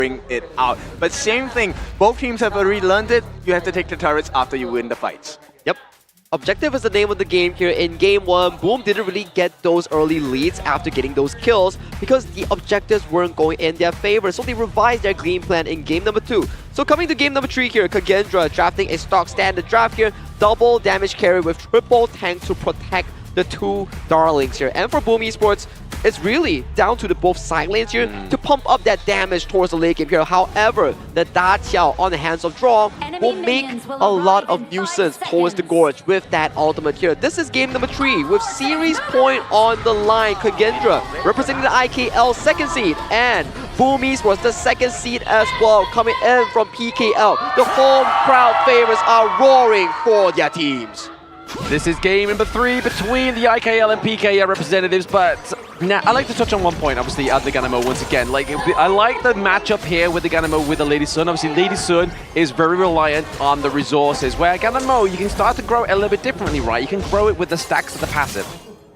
bring it out. But same thing, both teams have already learned it. You have to take the turrets after you win the fights. Yep. Objective is the name of the game here. In game 1, Boom didn't really get those early leads after getting those kills because the objectives weren't going in their favor. So they revised their game plan in game number 2. So coming to game number 3 here, KAGENDRA drafting a stock standard draft here. Double damage carry with triple tank to protect the two darlings here. And for Boom Esports, it's really down to the both side lanes here to pump up that damage towards the late game here. However, the Da Qiao on the hands of Draw will make a lot of nuisance towards the Gorge with that ultimate here. This is game number 3 with series point on the line. KAGENDRA representing the IKL second seed and Boom Esports the second seed as well, coming in from PKL. The home crowd favors are roaring for their teams. This is game number 3 between the IKL and PKL representatives, but now I'd like to touch on one point, obviously, at the Ganamo once again. Like, I like the matchup here with the Ganamo with the Lady Sun. Obviously, Lady Sun is very reliant on the resources, where Ganamo, you can start to grow it a little bit differently, right? You can grow it with the stacks of the passive.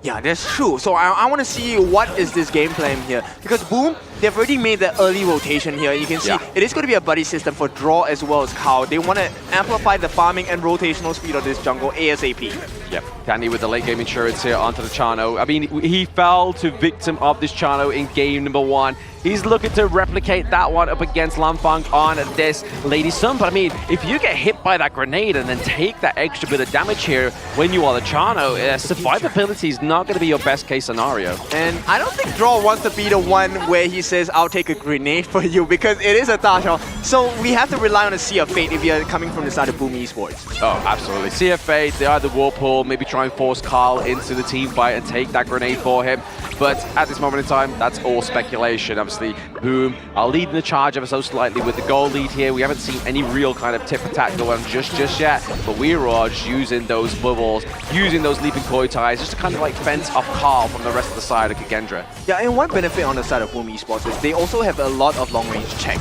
Yeah, that's true. So I want to see what is this game plan here. Because Boom, they've already made the early rotation here. You can see it is going to be a buddy system for Draw as well as Kao. They want to amplify the farming and rotational speed of this jungle ASAP. Yep, Danny with the late game insurance here onto the Chano. I mean, he fell to victim of this Chano in game number 1. He's looking to replicate that one up against Lanfang on this Lady Sun. But I mean, if you get hit by that grenade and then take that extra bit of damage here when you are the Chano, survivability is not going to be your best case scenario. And I don't think Draw wants to be the one where he says, I'll take a grenade for you, because it is a Tasha. So we have to rely on a Sea of Fate if you're coming from the side of Boom Esports. Oh, absolutely. Sea of Fate, they are the Whirlpool, maybe try and force Carl into the team fight and take that grenade for him. But at this moment in time, that's all speculation. Obviously, Boom are leading the charge ever so slightly with the goal lead here. We haven't seen any real kind of tip attack going on just yet. But we're just using those bubbles, using those leaping koi ties, just to kind of like fence off Carl from the rest of the side of KAGENDRA. Yeah, and one benefit on the side of Boom Esports is they also have a lot of long-range check.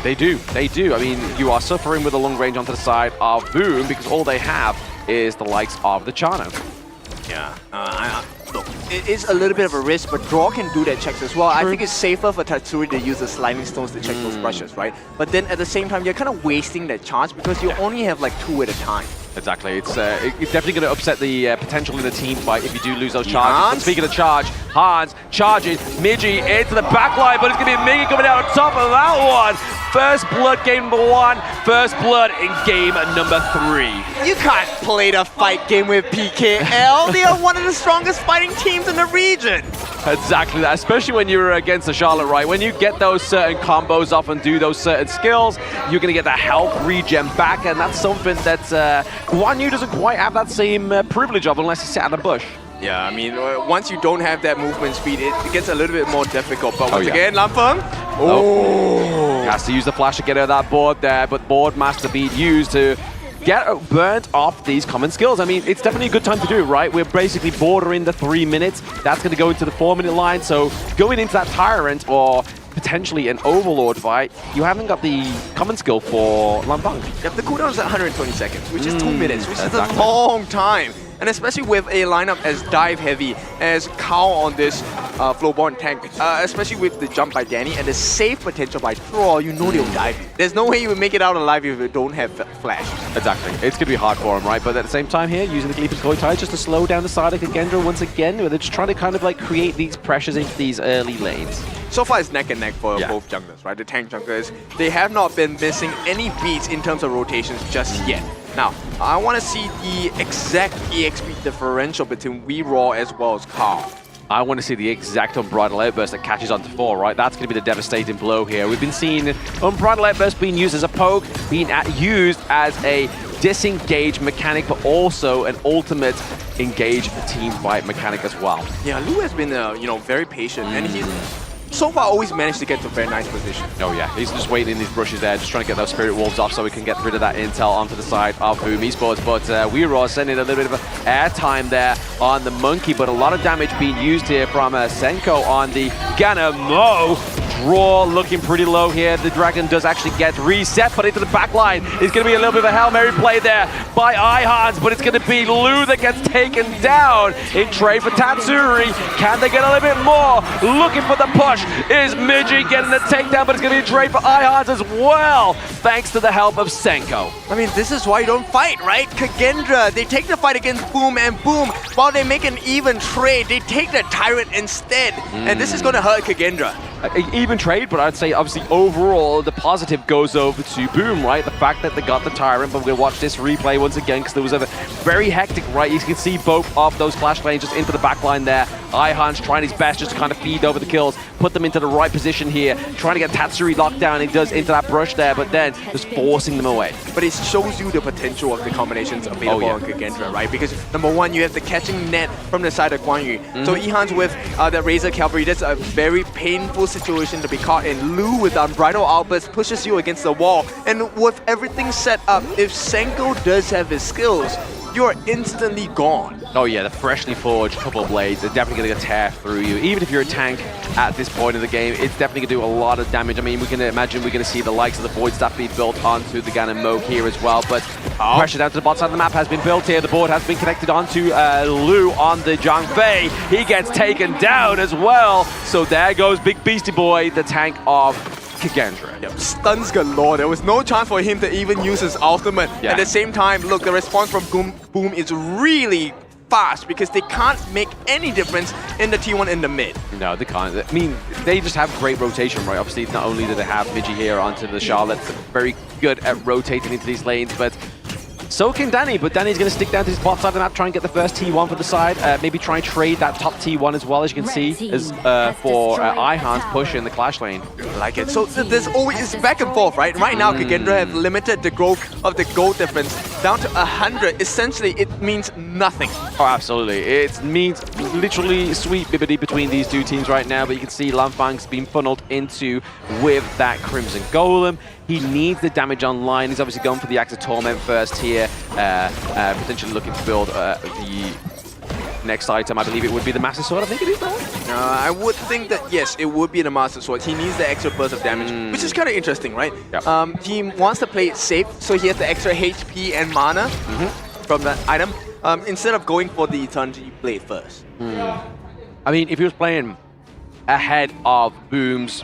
They do. I mean, you are suffering with the long range onto the side of Boom because all they have is the likes of the Chano. Yeah, look, it is a little bit of a risk, but Draw can do that checks as well. True. I think it's safer for Tatsuri to use the sliding stones to check those brushes, right? But then at the same time, you're kind of wasting that charge because you only have like 2 at a time. Exactly. It's definitely going to upset the potential in the team fight if you do lose those charges. But speaking of charge, Hans charges Migi into the back line, but it's going to be Migi coming out on top of that one. First blood game number 1, first blood in game number 3. You can't play the fight game with PKL. They are one of the strongest fighting teams in the region. Exactly that, especially when you're against the Charlotte, right? When you get those certain combos off and do those certain skills, you're going to get the health regen back, and that's something that Guan Yu doesn't quite have that same privilege of unless you sit at the bush. Yeah, I mean, once you don't have that movement speed, it gets a little bit more difficult. But once again, Lanfeng. Has to use the flash to get out of that board there, but board master being used to get burnt off these common skills. I mean, it's definitely a good time to do, right? We're basically bordering the 3 minutes. That's going to go into the 4-minute line. So going into that Tyrant or potentially an Overlord fight, you haven't got the common skill for Lanfang. Yep, the cooldown is at 120 seconds, which is 2 minutes, which is a long time. And especially with a lineup as dive heavy as Kao on this Flowborn tank, especially with the jump by Danny and the save potential by Draw, you know they'll dive you. There's no way you will make it out alive if you don't have flash. Exactly. It's going to be hard for him, right? But at the same time here, using the Leaping Koi ties just to slow down the side of KAGENDRA once again, where they're just trying to kind of like create these pressures into these early lanes. So far it's neck and neck for both junglers, right? The tank junglers, they have not been missing any beats in terms of rotations just yet. Now, I want to see the exact EXP differential between WeRaw as well as Carl. I want to see the exact Unbridled Outburst that catches onto 4, right? That's going to be the devastating blow here. We've been seeing Unbridled Outburst being used as a poke, being used as a disengage mechanic, but also an ultimate engage team fight mechanic as well. Yeah, Lu has been, very patient, and he's so far always managed to get to a very nice position. Oh yeah, he's just waiting in these brushes there, just trying to get those Spirit Wolves off so we can get rid of that intel onto the side of Boom Esports. But WeRaw sending a little bit of airtime there on the Monkey, but a lot of damage being used here from Senko on the Ganamo. draw looking pretty low here. The Dragon does actually get reset, but into the back line is going to be a little bit of a Hail Mary play there by iHans, but it's going to be Lu that gets taken down in trade for Tatsuri. Can they get a little bit more? Looking for the push is Miji getting the takedown, but it's going to be a trade for iHans as well, thanks to the help of Senko. I mean, this is why you don't fight, right? KAGENDRA, they take the fight against Boom, and Boom, while they make an even trade, they take the Tyrant instead. And this is going to hurt KAGENDRA. Even trade, but I'd say obviously overall the positive goes over to Boom, right? The fact that they got the Tyrant, but we're going to watch this replay once again because there was a very hectic, right? You can see both of those flash lanes just into the back line there. iHan's trying his best just to kind of feed over the kills, put them into the right position here, trying to get Tatsuri locked down. He does into that brush there, but then just forcing them away. But it shows you the potential of the combinations available on KAGENDRA, right? Because number one, you have the catching net from the side of Guan Yu. So iHan's with the Razor Cavalry, that's a very painful situation to be caught in. Lu with Unbridled Outburst pushes you against the wall, and with everything set up, if Senko does have his skills, you're instantly gone. Oh yeah, the freshly forged couple of blades are definitely going to tear through you. Even if you're a tank at this point in the game, it's definitely going to do a lot of damage. I mean, we can imagine we're going to see the likes of the Void Staff be built onto the Ganon Moog here as well, but pressure down to the bot side of the map has been built here. The board has been connected onto Lu on the Zhang Fei. He gets taken down as well. So there goes Big Beastie Boy, the tank of KAGENDRA. Yep, stuns galore. There was no chance for him to even use his ultimate. Yeah. At the same time, look, the response from Boom is really fast because they can't make any difference in the T1 in the mid. No, they can't. I mean, they just have great rotation, right? Obviously, not only do they have Miji here onto the Charlotte, very good at rotating into these lanes, but so can Danny, but Danny's going to stick down to his bot side of the map, try and get the first T1 for the side, maybe try and trade that top T1 as well, as you can see, as for iHan's push in the Clash lane. I like it. So there's always back and forth, right? Right now, KAGENDRA have limited the growth of the gold difference down to 100. Essentially, it means nothing. Oh, absolutely. It means literally sweet bibbity between these two teams right now, but you can see Lanfang's been funneled into with that Crimson Golem. He needs the damage online. He's obviously going for the Axe of Torment first here, potentially looking to build the next item. I believe it would be the Master Sword. I think it is that. I would think that, yes, it would be the Master Sword. He needs the extra burst of damage, which is kind of interesting, right? Yep. He wants to play it safe, so he has the extra HP and mana from that item, instead of going for the Eternity Blade first. I mean, if he was playing ahead of Boom's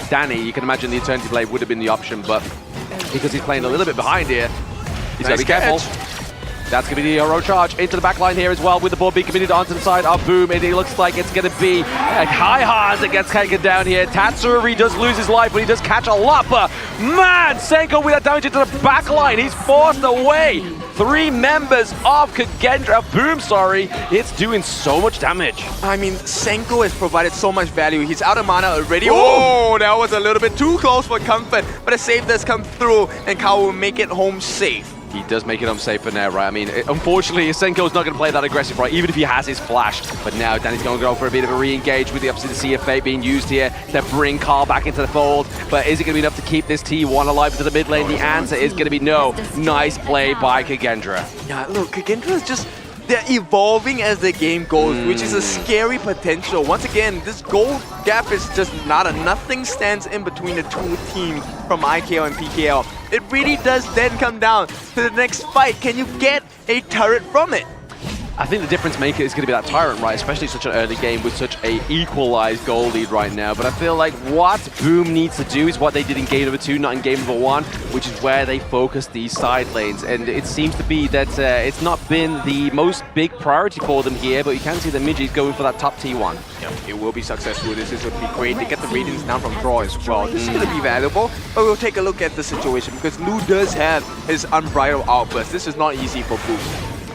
Danny, you can imagine the Eternity Blade would have been the option, but because he's playing a little bit behind here, he's got to be careful. That's going to be the hero charge into the back line here as well, with the ball being committed onto the side of Boom, and it looks like it's going to be iHans that gets taken down here. Tatsuri does lose his life, but he does catch a lot, but man, Senko with that damage into the back line, he's forced away. 3 members of KAGENDRA, Boom, sorry, it's doing so much damage. I mean, Senko has provided so much value. He's out of mana already. Oh, that was a little bit too close for comfort, but a save does come through, and Kao will make it home safe. He does make it unsafe for now, right? I mean, unfortunately, Senko's not going to play that aggressive, right? Even if he has his flash. But now Danny's going to go for a bit of a re-engage with the obviously the Sea of Fate being used here to bring Carl back into the fold. But is it going to be enough to keep this T1 alive into the mid lane? The answer is going to be no. Nice play by KAGENDRA. Yeah, look, KAGENDRA is just... they're evolving as the game goes, which is a scary potential. Once again, this gold gap is just not a nothing stands in between the two teams from IKL and PKL. It really does then come down to the next fight. Can you get a turret from it? I think the difference maker is going to be that Tyrant, right? Especially such an early game with such a equalized goal lead right now. But I feel like what Boom needs to do is what they did in game number 2, not in game number 1, which is where they focus these side lanes. And it seems to be that it's not been the most big priority for them here, but you can see that Miji is going for that top T1. Yeah, it will be successful. This is going to be great. They get the radiance down from draw as well. This is going to be valuable, but we'll take a look at the situation because Lu does have his Unbridled Outburst. This is not easy for Boom.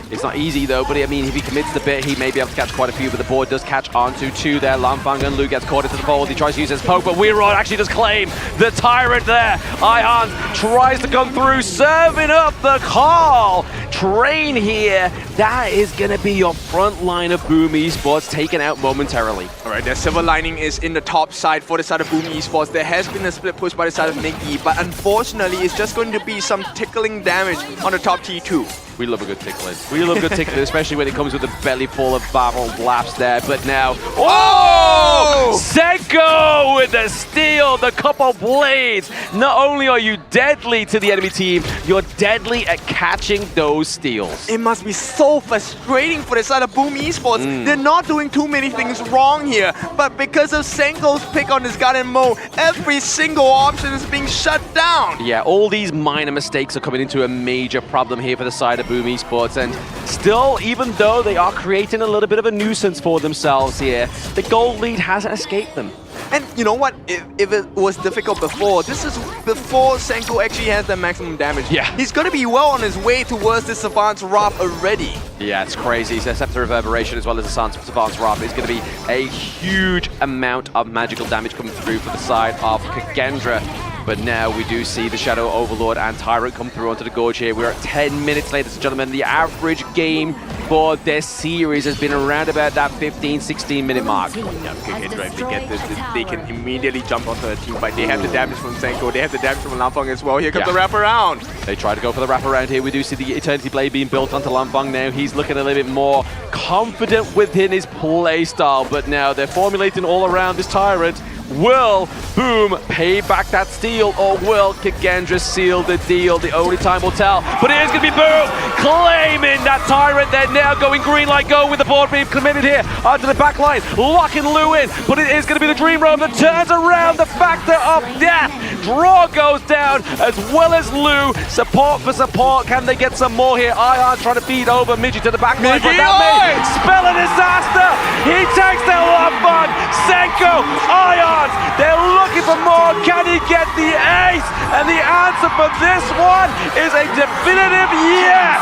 It's not easy though, but I mean, if he commits the bit, he may be able to catch quite a few, but the board does catch onto 2 there. Lanfang and Lu gets caught into the fold. He tries to use his poke, but Weirod actually does claim the Tyrant there. iHans tries to come through, serving up the call. Train here, that is going to be your front line of Boom Esports taken out momentarily. All right, the silver lining is in the top side for the side of Boom Esports. There has been a split push by the side of Miggy, but unfortunately, it's just going to be some tickling damage on the top T2. We love a good tickling. We love a good tickling, especially when it comes with a belly full of barrel blasts there. But now, oh! Senko with the steal, the couple blades. Not only are you deadly to the enemy team, you're deadly at catching those steals. It must be so frustrating for the side of Boom Esports. They're not doing too many things wrong here, but because of Senko's pick on this Garden Mo, every single option is being shut down. Yeah, all these minor mistakes are coming into a major problem here for the side of Boom Esports, and still, even though they are creating a little bit of a nuisance for themselves here, the gold lead hasn't escaped them. And you know what? If it was difficult before, this is before Senko actually has the maximum damage. Yeah. He's going to be well on his way towards this Savant's Wrath already. Yeah, it's crazy. So Scepter Reverberation as well as the Savant's Wrath is going to be a huge amount of magical damage coming through for the side of KAGENDRA. But now we do see the Shadow Overlord and Tyrant come through onto the Gorge here. We're at 10 minutes, ladies and gentlemen. The average game for this series has been around about that 15-16 minute mark. Yeah, KAGENDRA, if they get this, they can immediately jump onto the team fight. They have the damage from Senko, they have the damage from Lampong as well. Here comes the wraparound. They try to go for the wraparound here. We do see the Eternity Blade being built onto Lampong now. He's looking a little bit more confident within his play style, but now they're formulating all around this Tyrant. Will Boom pay back that steal, or will KAGENDRA seal the deal? The only time will tell. But it is going to be Boom claiming that Tyrant. They're now going green light go with the board being committed here onto the back line, locking Lu in. But it is going to be the Dream Roam that turns around the factor of death. Draw goes down as well as Lu. Support for support. Can they get some more here? Ion trying to feed over Midgie to the back line, but that may spell a disaster. He takes their love on Senko, Ion. They're looking for more. Can he get the ace? And the answer for this one is a definitive yes.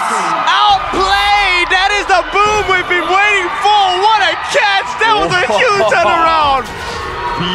Outplayed! That is the Boom we've been waiting for. What a catch! That was a huge turnaround.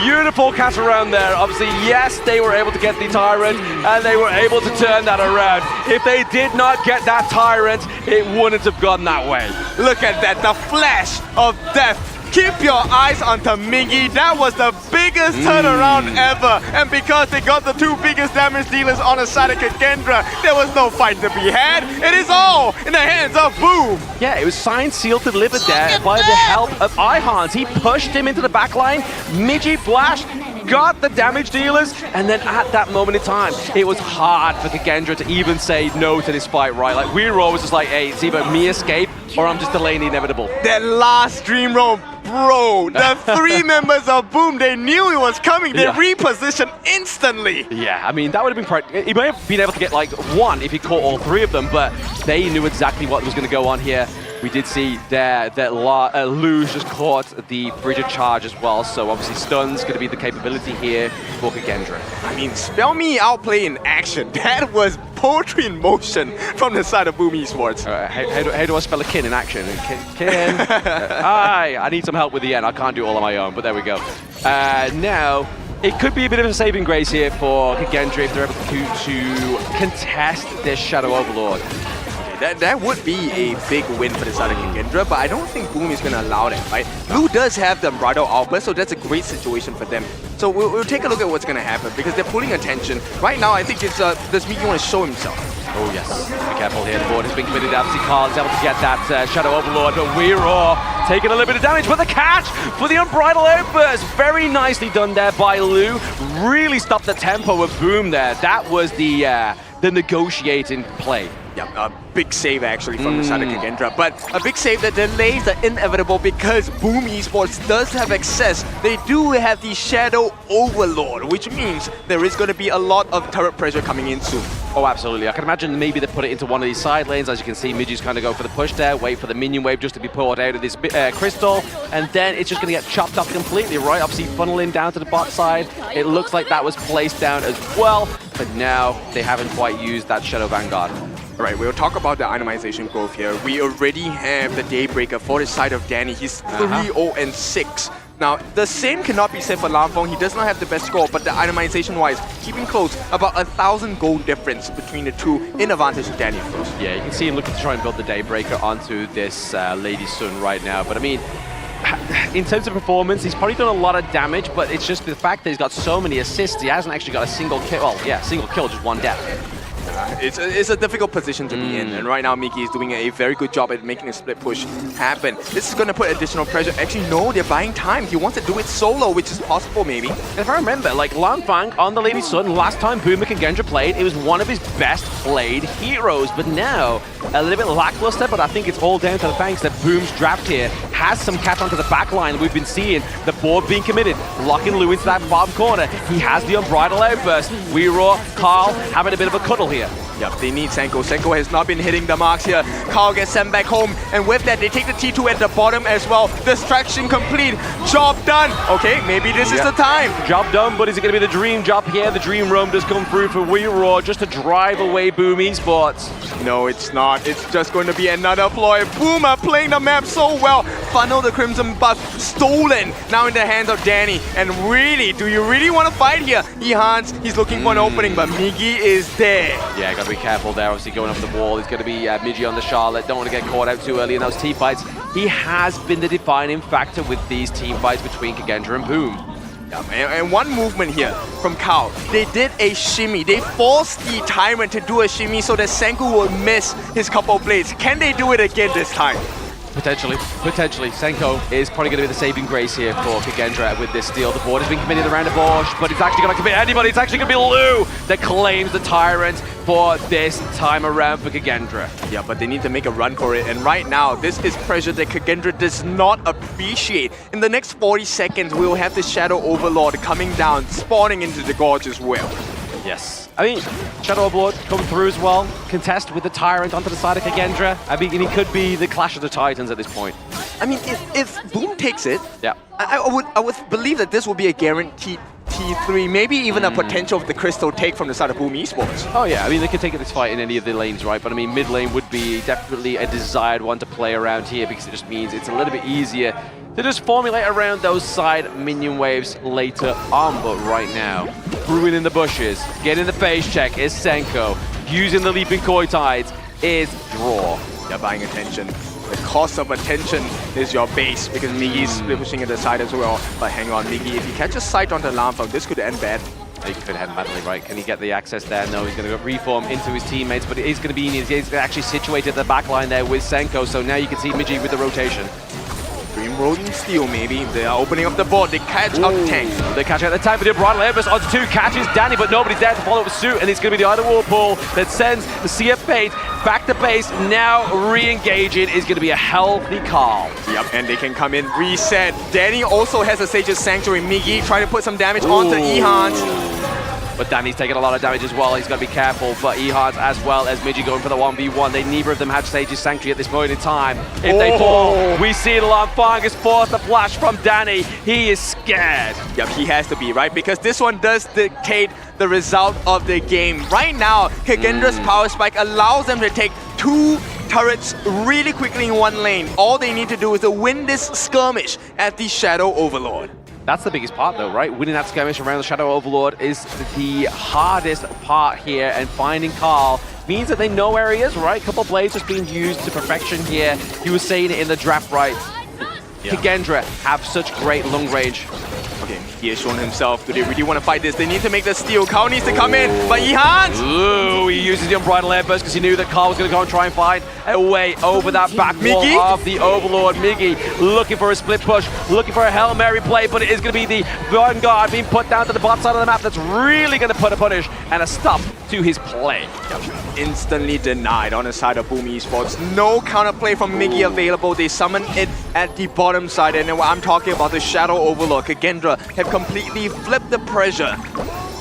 Beautiful catch around there. Obviously, yes, they were able to get the Tyrant, and they were able to turn that around. If they did not get that Tyrant, it wouldn't have gone that way. Look at that, the flash of death. Keep your eyes onto Miggy. That was the biggest turnaround ever. And because they got the two biggest damage dealers on the side of KAGENDRA, there was no fight to be had. It is all in the hands of Boom. Yeah, it was signed, sealed, delivered there by the help of Ihans. He pushed him into the back line. Midgie flashed, got the damage dealers, and then at that moment in time, it was hard for KAGENDRA to even say no to this fight, right? Like, we were always just like, hey, it's either me escape or I'm just delaying the inevitable. That last Dream Roam, bro, the three members of Boom, they knew it was coming. They repositioned instantly. Yeah, I mean, that would have been he may have been able to get like one if he caught all three of them, but they knew exactly what was going to go on here. We did see there that Lu just caught the frigid charge as well, so obviously stun's going to be the capability here for KAGENDRA. I mean, spell me outplay in action. That was poetry in motion from the side of Boom Esports. How do I spell a kin in action? Kin. Hi, I need some help with the N. I can't do it all on my own, but there we go. Now, it could be a bit of a saving grace here for KAGENDRA if they're able to contest this Shadow Overlord. That would be a big win for the side of KAGENDRA, but I don't think Boom is going to allow that, right? Lu does have the Bridal Outburst, so that's a great situation for them. So we'll take a look at what's going to happen, because they're pulling attention. Right now, I think it's does Miggy want to show himself? Oh yes, be careful here. The board has been committed. Obviously, Carl is able to get that Shadow Overlord, but we're all taking a little bit of damage. But the catch for the Unbridled Outburst, very nicely done there by Lu. Really stopped the tempo of Boom there. That was the negotiating play. Yeah, a big save actually from the side of KAGENDRA, but a big save that delays are inevitable because Boom Esports does have access. They do have the Shadow Overlord, which means there is going to be a lot of turret pressure coming in soon. Oh, absolutely. I can imagine maybe they put it into one of these side lanes. As you can see, Midgie's kind of go for the push there, wait for the minion wave just to be poured out of this crystal, and then it's just going to get chopped up completely, right? Obviously, funneling down to the bot side. It looks like that was placed down as well, but now they haven't quite used that Shadow Vanguard. All right, we'll talk about the itemization growth here. We already have the Daybreaker for the side of Danny. He's 3-0-6. Now, the same cannot be said for Lamfong. He does not have the best score, but the itemization-wise, keeping close, about 1,000 gold difference between the two in advantage of Danny, of course. Yeah, you can see him looking to try and build the Daybreaker onto this Lady Sun right now. But I mean, in terms of performance, he's probably done a lot of damage, but it's just the fact that he's got so many assists, he hasn't actually got a single kill. Well, yeah, single kill, just one death. It's a difficult position to be in, and right now Miki is doing a very good job at making a split push happen. This is going to put additional pressure. Actually, no, they're buying time. He wants to do it solo, which is possible maybe. If I remember, like Lamfang on the Lady Sun, last time Boom and KAGENDRA played, it was one of his best played heroes, but now a little bit lackluster, but I think it's all down to the fact that Boom's draft here has some cat onto the back line. We've been seeing the board being committed, locking Lou into that bottom corner. He has the unbridled outburst. Weeraw, Carl having a bit of a cuddle here. Yep, they need Senko. Senko has not been hitting the marks here. Carl gets sent back home, and with that, they take the T2 at the bottom as well. Distraction complete. Job done. Okay, maybe this is the time. Job done, but is it going to be the dream job here? The dream roam does come through for Weeraw just to drive away Boom Esports. No, it's not. It's just going to be another ploy. Boom are playing the map so well. Funnel the Crimson buff stolen now in the hands of Danny. And really, do you really want to fight here? Ehans, he's looking for an opening, but Migi is there. Yeah, got to be careful there. Obviously going over the wall. He's going to be Migi on the Charlotte. Don't want to get caught out too early in those team fights. He has been the defining factor with these team fights between KAGENDRA and Boom. Yeah, and one movement here from Kao. They did a shimmy. They forced the Tyrant to do a shimmy so that Senku will miss his couple blades. Can they do it again this time? Potentially. Senko is probably going to be the saving grace here for KAGENDRA with this steal. The board has been committed around the Bosch, but it's actually going to commit anybody. It's actually going to be Lou that claims the Tyrant for this time around for KAGENDRA. Yeah, but they need to make a run for it. And right now, this is pressure that KAGENDRA does not appreciate. In the next 40 seconds, we will have the Shadow Overlord coming down, spawning into the gorge as well. Yes. I mean, Shadow Overlord come through as well. Contest with the Tyrant onto the side of KAGENDRA. I mean, he could be the Clash of the Titans at this point. I mean, if Boom takes it, yeah, I would believe that this will be a guaranteed T3, maybe even a potential of the Crystal take from the side of Boom Esports. Oh yeah, I mean, they could take this fight in any of the lanes, right? But I mean, mid lane would be definitely a desired one to play around here because it just means it's a little bit easier to just formulate around those side minion waves later on. But right now, brewing in the bushes, getting the face check is Senko. Using the leaping koi tides is Draw. They're buying attention. The cost of attention is your base because Migi's split pushing at the side as well. But hang on, Migi, if he catches sight onto Lamfang, this could end bad. He could end badly, right? Can he get the access there? No, he's going to reform into his teammates, but it is going to be, he's actually situated at the back line there with Senko, so now you can see Migi with the rotation. Dream Rolling Steel, maybe. They are opening up the board. They catch out the tank. They catch out the tank, but the Bridal Airbus onto two, catches Danny, but nobody's there to follow up suit, and it's going to be the other Whirlpool that sends the Sea of Fate back to base. Now re-engaging is going to be a healthy Carl. Yep, and they can come in, reset. Danny also has a Sage's Sanctuary. Migi trying to put some damage onto Ehans. But Danny's taking a lot of damage as well. He's got to be careful. But Ehans as well as Migi going for the 1v1. Neither of them have Sage's Sanctuary at this point in time. If they fall, we see Lamfang is forced to flash from Danny. He is scared. Yep, he has to be, right? Because this one does dictate the result of the game. Right now, KAGENDRA's power spike allows them to take two turrets really quickly in one lane. All they need to do is to win this skirmish at the Shadow Overlord. That's the biggest part though, right? Winning that skirmish around the Shadow Overlord is the hardest part here, and finding Carl means that they know where he is, right? A couple of blades just being used to perfection here. He was saying it in the draft, right? Yeah. KAGENDRA have such great long range. Okay, he has shown himself. Do they really want to fight this? They need to make the steal. Carl needs to come in, but Ehans! Ooh, he uses the Unbridled Airburst because he knew that Carl was going to go and try and find a way over that back wall of the Overlord. Migi looking for a split push, looking for a Hail Mary play, but it is going to be the Vanguard being put down to the bottom side of the map that's really going to put a punish and a stop to his play. Instantly denied on the side of Boom Esports. No counterplay from Migi available. They summon it at the bottom side, and then I'm talking about the Shadow Overlord. KAGENDRA have completely flipped the pressure.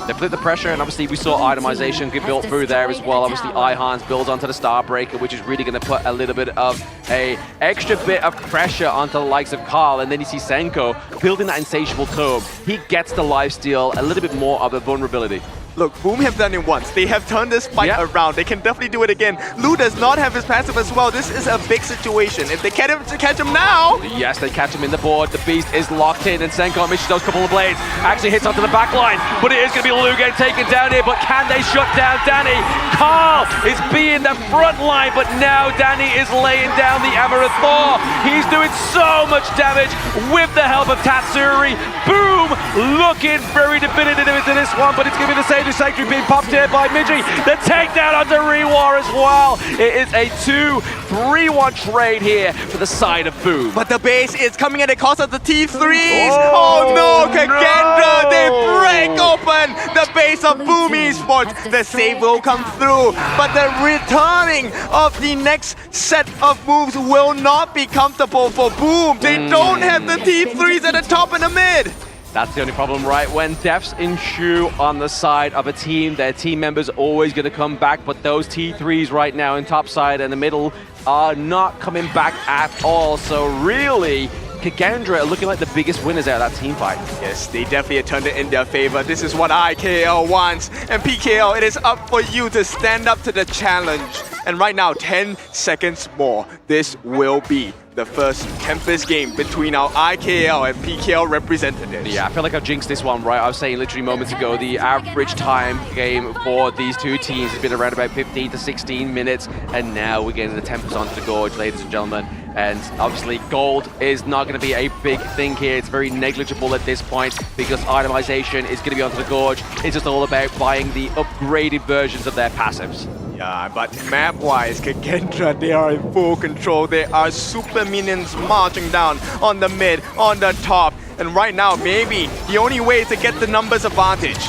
They flipped the pressure, and obviously we saw itemization get built through there as well. Obviously Ihans builds onto the Starbreaker, which is really going to put a little bit of a extra bit of pressure onto the likes of Carl, and then you see Senko building that Insatiable Tome. He gets the lifesteal, a little bit more of a vulnerability. Look, Boom have done it once. They have turned this fight around. They can definitely do it again. Lou does not have his passive as well. This is a big situation. If they catch him now... Yes, they catch him in the board. The Beast is locked in, and Senko misses those couple of blades. Actually hits onto the back line, but it is going to be Lou getting taken down here. But can they shut down Danny? Carl is being the front line, but now Danny is laying down the Amarith Thor. He's doing so much damage with the help of Tatsuri. Boom! Looking very definitive into this one, but it's going to be the Sage Sanctuary being popped here by Midgey. The takedown onto Rewar as well. It is a 2-3-1 trade here for the side of Boom. But the base is coming at the cost of the T3s. Oh no, KAGENDRA, they break open the base of Boom Esports. The save will come through, but the returning of the next set of moves will not be comfortable for Boom. They don't have the T3s at the top and the mid. That's the only problem, right? When deaths ensue on the side of a team, their team members are always going to come back, but those T3s right now in top side and the middle are not coming back at all. So really, KAGENDRA are looking like the biggest winners out of that team fight. Yes, they definitely turned it in their favor. This is what IKL wants. And PKL, it is up for you to stand up to the challenge. And right now, 10 seconds more. This will be the first Tempest game between our IKL and PKL representatives. Yeah, I feel like I've jinxed this one, right? I was saying literally moments ago, the average time game for these two teams has been around about 15 to 16 minutes, and now we're getting the Tempest onto the Gorge, ladies and gentlemen. And obviously, gold is not going to be a big thing here. It's very negligible at this point because itemization is going to be onto the Gorge. It's just all about buying the upgraded versions of their passives. Yeah, but map-wise, KAGENDRA, they are in full control. There are super minions marching down on the mid, on the top. And right now, maybe the only way is to get the numbers advantage.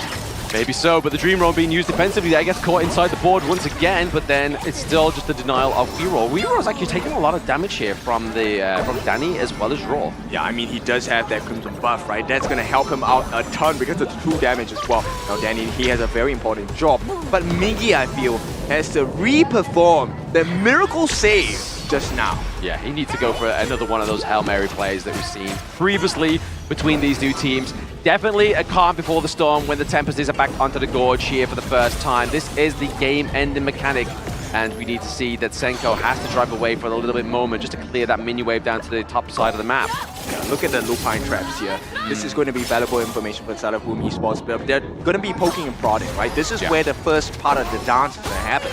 Maybe so, but the Dream Roam being used defensively, that gets caught inside the board once again, but then it's still just the denial of Weroll. Weroll is actually taking a lot of damage here from Danny as well as Raw. Yeah, I mean, he does have that Crimson buff, right? That's going to help him out a ton because of the true damage as well. Now, Danny, he has a very important job, but Miggy, I feel, has to re-perform the miracle save just now. Yeah, he needs to go for another one of those Hail Mary plays that we've seen previously between these two teams. Definitely a calm before the storm when the Tempest is back onto the Gorge here for the first time. This is the game-ending mechanic, and we need to see that Senko has to drive away for a little bit moment just to clear that mini wave down to the top side of the map. Yeah, look at the lupine traps here. This is going to be valuable information for the side of Boom Esports, but they're going to be poking and prodding, right? This is where the first part of the dance is going to happen.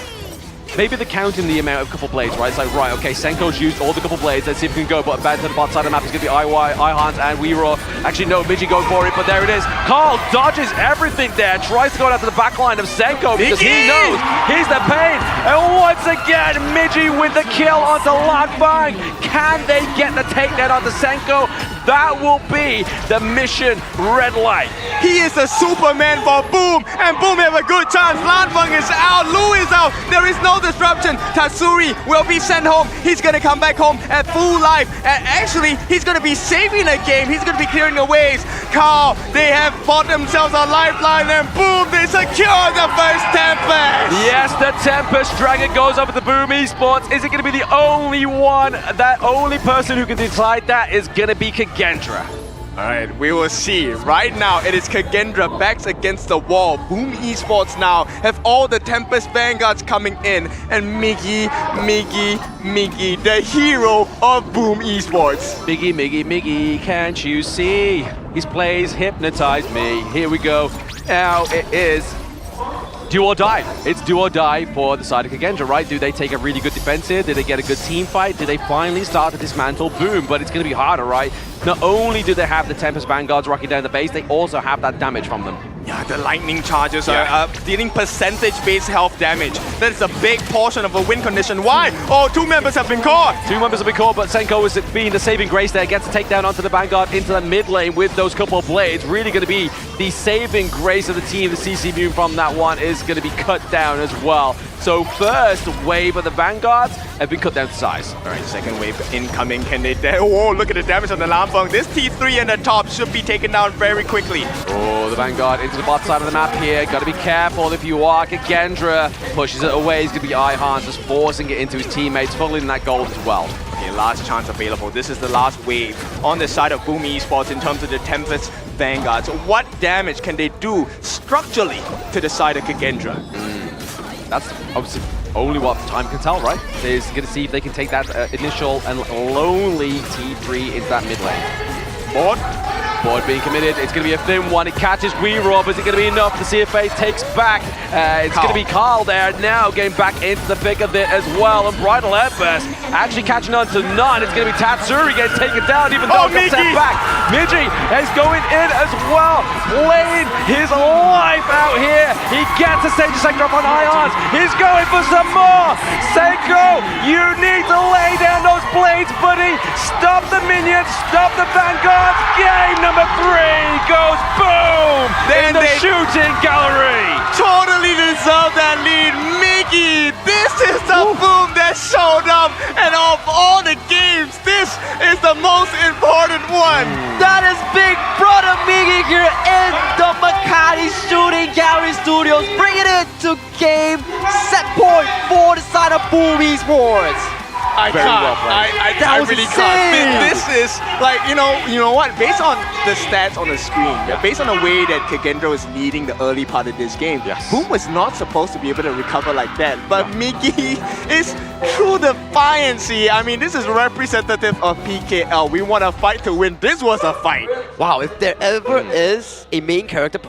Maybe they're counting the amount of couple blades, right? It's like, right, okay, Senko's used all the couple blades. Let's see if we can go. But back to the bot side of the map is going to be Ihans and Weroll. Actually, no, Midgey goes for it, but there it is. Carl dodges everything there. Tries to go down to the back line of Senko because he knows he's the pain. And once again, Midgey with the kill onto Lanfang. Can they get the takedown onto Senko? That will be the mission red light. He is the Superman for Boom, and Boom have a good chance. Lanfang is out, Lou is out. There is no disruption. Tatsuri will be sent home. He's going to come back home at full life. And actually, he's going to be saving the game. He's going to be clearing the waves. Carl, they have bought themselves a lifeline, and Boom, they secure the first Tempest. Yes, the Tempest Dragon goes over to Boom Esports. Is it going to be the only one, that only person who can decide that is going to be KAGENDRA? All right, we will see. Right now, it is KAGENDRA backs against the wall. Boom Esports now have all the Tempest Vanguards coming in. And Miggy, the hero of Boom Esports. Miggy, can't you see? His plays hypnotize me. Here we go. Now it is do or die. It's do or die for the side of KAGENDRA, right? Do they take a really good defense here? Do they get a good team fight? Do they finally start to dismantle Boom? But it's going to be harder, right? Not only do they have the Tempest Vanguards rocking down the base, they also have that damage from them. Yeah, the lightning charges are dealing percentage-based health damage. That is a big portion of a win condition. Why? Oh, two members have been caught. Two members have been caught, but Senko is being the saving grace there. Gets to take down onto the Vanguard into the mid lane with those couple of blades. Really going to be the saving grace of the team. The CC Boom from that one is going to be cut down as well. So first wave of the Vanguards have been cut down to size. All right, second wave incoming. Can they... Oh, look at the damage on the Lanfang. This T3 in the top should be taken down very quickly. Oh, the Vanguard into the bot side of the map here. Got to be careful if you are. KAGENDRA pushes it away. He's going to be Ihans, just forcing it into his teammates, funneling that gold as well. Okay, last chance available. This is the last wave on the side of Boom Esports in terms of the Tempest Vanguards. What damage can they do structurally to the side of KAGENDRA? That's obviously only what time can tell, right? They're going to see if they can take that initial and lonely T3 into that mid lane. Board being committed. It's going to be a thin one. It catches WeRob. Is it going to be enough? The CFA takes back. It's going to be Carl there now, getting back into the thick of it as well. And Bridal Headburst actually catching on to none. It's going to be Tatsuri getting taken down, even though he got sent back. Miji is going in as well, playing his life out here. He gets a stage sector up on Ions. He's going for some more. Seiko, you need to lay down those blades, buddy. Stop the minions. Stop the Vanguards. Game number 3 goes boom in the shooting gallery. Totally deserve that lead. Mickey, this is the boom that showed up. And of all the games, this is the most important one. That is big brother Miggy here in the Makati Shooting Gallery Studios, bringing it to game set point for the side of Boom Esports. I can't. I really can't. This is like, you know what? Based on the stats on the screen, based on the way that KAGENDRA was leading the early part of this game, Boom was not supposed to be able to recover like that. But Mickey is true defiancy. I mean, this is representative of PKL. We want to fight to win. This was a fight. Wow, if there ever is a main character